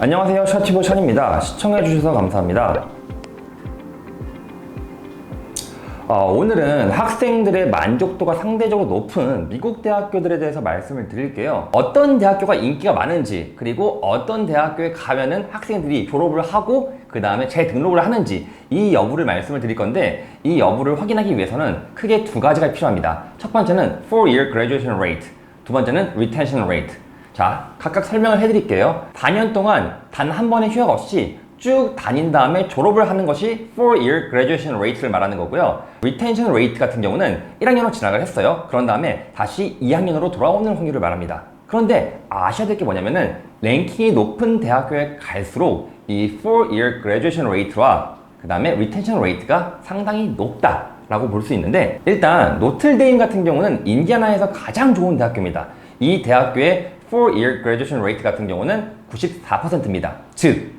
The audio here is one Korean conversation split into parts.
안녕하세요, 샤치보 션입니다. 시청해주셔서 감사합니다. 오늘은 학생들의 만족도가 상대적으로 높은 미국 대학교들에 대해서 말씀을 드릴게요. 어떤 대학교가 인기가 많은지, 그리고 어떤 대학교에 가면은 학생들이 졸업을 하고 그 다음에 재등록을 하는지, 이 여부를 말씀을 드릴 건데, 이 여부를 확인하기 위해서는 크게 두 가지가 필요합니다. 첫 번째는 4-year graduation rate, 두 번째는 retention rate. 자, 각각 설명을 해드릴게요. 4년 동안 단 한 번의 휴학 없이 쭉 다닌 다음에 졸업을 하는 것이 4-year graduation rate를 말하는 거고요. retention rate 같은 경우는 1학년으로 진학을 했어요. 그런 다음에 다시 2학년으로 돌아오는 확률을 말합니다. 그런데 아셔야 될 게 뭐냐면은 랭킹이 높은 대학교에 갈수록 이 4-year graduation rate와 그 다음에 retention rate가 상당히 높다라고 볼 수 있는데, 일단 노틀데임 같은 경우는 인디애나에서 가장 좋은 대학교입니다. 이 대학교의 4-year graduation rate 같은 경우는 94%입니다. 즉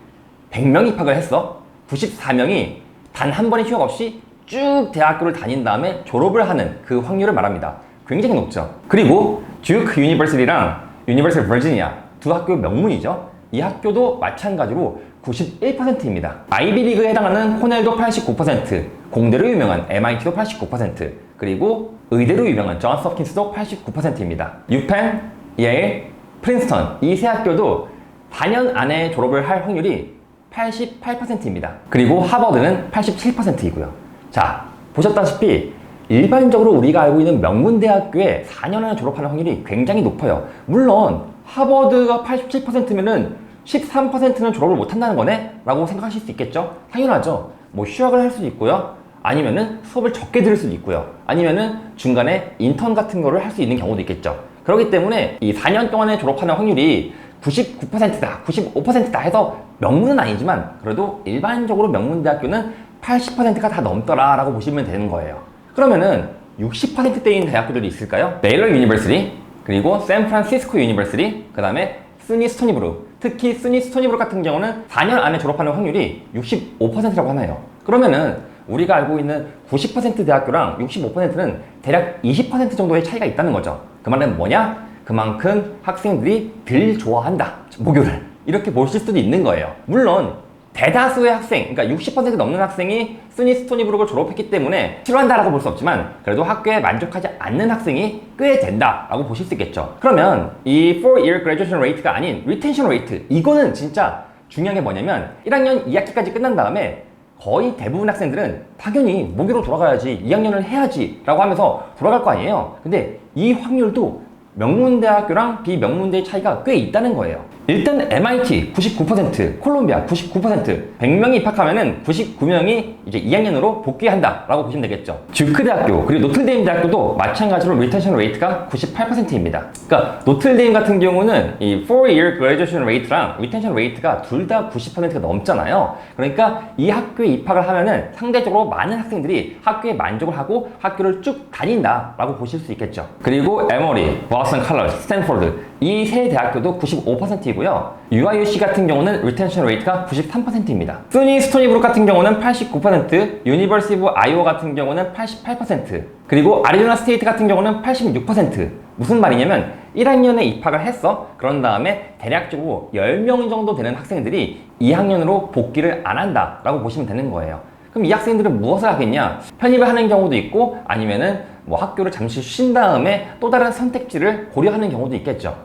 100명이 입학을 했어. 94명이 단 한 번의 휴학 없이 쭉 대학교를 다닌 다음에 졸업을 하는 그 확률을 말합니다. 굉장히 높죠. 그리고 듀크 유니버시티랑 유니버시티 버지니아 두 학교 명문이죠. 이 학교도 마찬가지로 91%입니다. 아이비리그에 해당하는 코넬도 89%, 공대로 유명한 MIT도 89%, 그리고 의대로 유명한 존스 홉킨스도 89%입니다. 유펜, 예일, 프린스턴 이 세 학교도 4년 안에 졸업을 할 확률이 88%입니다. 그리고 하버드는 87%이고요. 자, 보셨다시피 일반적으로 우리가 알고 있는 명문대학교에 4년 안에 졸업하는 확률이 굉장히 높아요. 물론 하버드가 87%면은 13%는 졸업을 못한다는 거네? 라고 생각하실 수 있겠죠? 당연하죠. 뭐 휴학을 할 수도 있고요. 아니면은 수업을 적게 들을 수도 있고요. 아니면은 중간에 인턴 같은 거를 할 수 있는 경우도 있겠죠. 그렇기 때문에 이 4년 동안에 졸업하는 확률이 99%다, 95%다 해서 명문은 아니지만 그래도 일반적으로 명문대학교는 80%가 다 넘더라 라고 보시면 되는 거예요. 그러면은 60%대인 대학교들이 있을까요? 베일러 유니버시티, 그리고 샌프란시스코 유니버시티, 그 다음에 스니 스토니브루. 특히 스니 스토니브루 같은 경우는 4년 안에 졸업하는 확률이 65%라고 하나요. 그러면은 우리가 알고 있는 90% 대학교랑 65%는 대략 20% 정도의 차이가 있다는 거죠. 그 말은 뭐냐? 그만큼 학생들이 덜 좋아한다, 모교를. 이렇게 보실 수도 있는 거예요. 물론 대다수의 학생, 그러니까 60% 넘는 학생이 스니 스토니브룩을 졸업했기 때문에 싫어한다라고 볼 수 없지만 그래도 학교에 만족하지 않는 학생이 꽤 된다라고 보실 수 있겠죠. 그러면 이 4-year graduation rate가 아닌 retention rate, 이거는 진짜 중요한 게 뭐냐면 1학년 2학기까지 끝난 다음에 거의 대부분 학생들은 당연히 모교로 돌아가야지, 2학년을 해야지 라고 하면서 돌아갈 거 아니에요. 근데 이 확률도 명문대학교랑 비명문대의 차이가 꽤 있다는 거예요. 일단 MIT 99%, 콜롬비아 99%, 100명이 입학하면은 99명이 이제 2학년으로 복귀한다 라고 보시면 되겠죠. 듀크 대학교 그리고 노틀데임 대학교도 마찬가지로 리텐션 레이트가 98%입니다. 그러니까 노틀데임 같은 경우는 이 4-year graduation rate랑 리텐션 레이트가 둘 다 90%가 넘잖아요. 그러니까 이 학교에 입학을 하면은 상대적으로 많은 학생들이 학교에 만족을 하고 학교를 쭉 다닌다 라고 보실 수 있겠죠. 그리고 에머리, 보스턴 칼러지, 스탠포드 이 세 대학교도 95%이고요. UIUC 같은 경우는 리텐션 레이트가 93%입니다. 스니 스토니브룩 같은 경우는 89%, 유니버시티 오브 아이오와 같은 경우는 88%, 그리고 아리조나 스테이트 같은 경우는 86%. 무슨 말이냐면 1학년에 입학을 했어. 그런 다음에 대략적으로 10명 정도 되는 학생들이 2학년으로 복귀를 안 한다 라고 보시면 되는 거예요. 그럼 이 학생들은 무엇을 하겠냐? 편입을 하는 경우도 있고 아니면은 뭐 학교를 잠시 쉰 다음에 또 다른 선택지를 고려하는 경우도 있겠죠.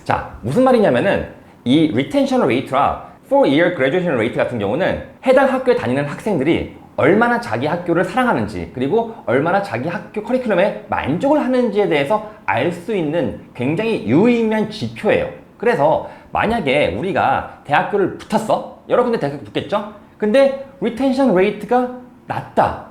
자, 무슨 말이냐면은 이 retention rate와 4-year graduation rate 같은 경우는 해당 학교에 다니는 학생들이 얼마나 자기 학교를 사랑하는지, 그리고 얼마나 자기 학교 커리큘럼에 만족을 하는지에 대해서 알 수 있는 굉장히 유의미한 지표예요. 그래서 만약에 우리가 대학교를 붙었어? 여러 군데 대학교 붙겠죠? 근데 retention rate가 낮다,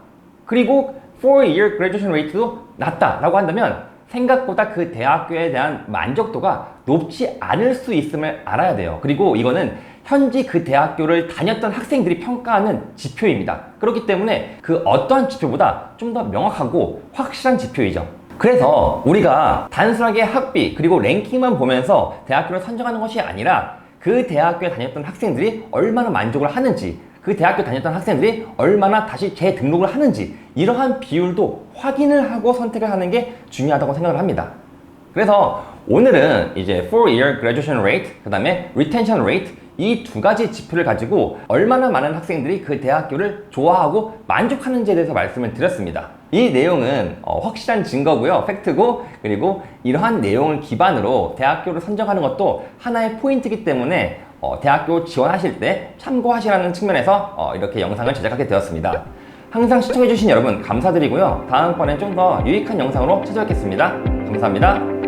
그리고 4-year graduation rate도 낮다 라고 한다면 생각보다 그 대학교에 대한 만족도가 높지 않을 수 있음을 알아야 돼요. 그리고 이거는 현지 그 대학교를 다녔던 학생들이 평가하는 지표입니다. 그렇기 때문에 그 어떠한 지표보다 좀 더 명확하고 확실한 지표이죠. 그래서 우리가 단순하게 학비 그리고 랭킹만 보면서 대학교를 선정하는 것이 아니라 그 대학교에 다녔던 학생들이 얼마나 만족을 하는지, 그 대학교 다녔던 학생들이 얼마나 다시 재등록을 하는지, 이러한 비율도 확인을 하고 선택을 하는 게 중요하다고 생각을 합니다. 그래서 오늘은 이제 4-year graduation rate, 그 다음에 retention rate 이 두 가지 지표를 가지고 얼마나 많은 학생들이 그 대학교를 좋아하고 만족하는지에 대해서 말씀을 드렸습니다. 이 내용은 확실한 증거고요, 팩트고, 그리고 이러한 내용을 기반으로 대학교를 선정하는 것도 하나의 포인트이기 때문에 대학교 지원하실 때 참고하시라는 측면에서 이렇게 영상을 제작하게 되었습니다. 항상 시청해주신 여러분 감사드리고요. 다음번엔 좀 더 유익한 영상으로 찾아뵙겠습니다. 감사합니다.